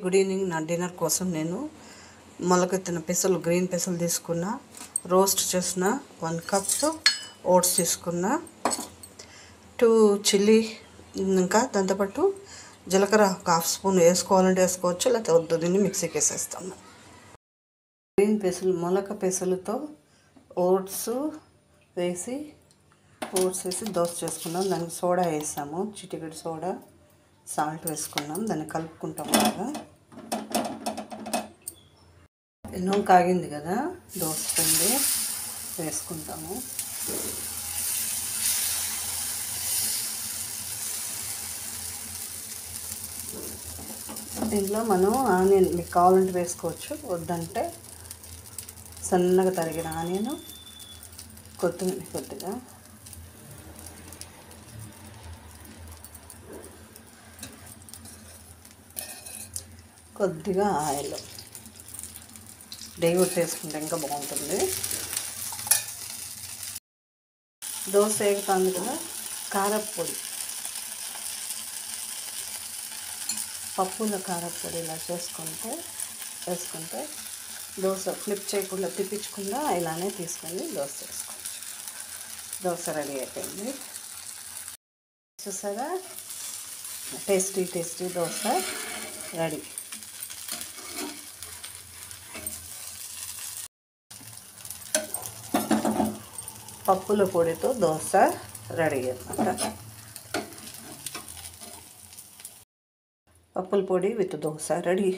Good evening. నా dinner కోసం నేను మొలకెత్తిన పెసలు, గ్రీన్ పెసలు తీసుకున్న, రోస్ట్ చేసిన 1 కప్ ఓట్స్ తీసుకున్న, 2 చిల్లీ, ఇంకా దాంతోపాటు జీలకర్ర 1/2 స్పూన్ వేసుకోవాలంటే వేసుకోవచ్చు, లేకపోతే వద్దు. దీన్ని మిక్సీకి వేసేస్తాము. గ్రీన్ పెసలు, మొలక పెసలతో ఓట్స్ వేసి దోశ చేసుకున్నాం. దానికి సోడా వేసాము, చిటికెడు సోడా, సాల్ట్ వేసుకున్నాం. దాన్ని కలుపుకుంటాం బాగా. ఎన్నో కాగింది కదా, దోశ పిండి వేసుకుంటాము. దీంట్లో మనం ఆనియన్ మీకు కావాలంటే వేసుకోవచ్చు, వద్దంటే సన్నగా తరిగిన ఆనియన్, కొత్తిమీర కొద్దిగా, కొద్దిగా ఆయిల్, డైవర్ట్ వేసుకుంటే ఇంకా బాగుంటుంది. దోశ వేగుతుంది కదా, కారప్పొడి, పప్పుల కారప్పొడి ఇలా వేసుకుంటే దోశ ఫ్లిప్ చేయకుండా, తిప్పించకుండా ఇలానే తీసుకొని దోశ వేసుకోవచ్చు. దోశ రెడీ అయిపోయింది. చూసారా, టేస్టీ దోశ రెడీ. పప్పుల పొడితో దోశ రెడీ అన్నమాట. పప్పుల పొడి విత్ దోశ రెడీ.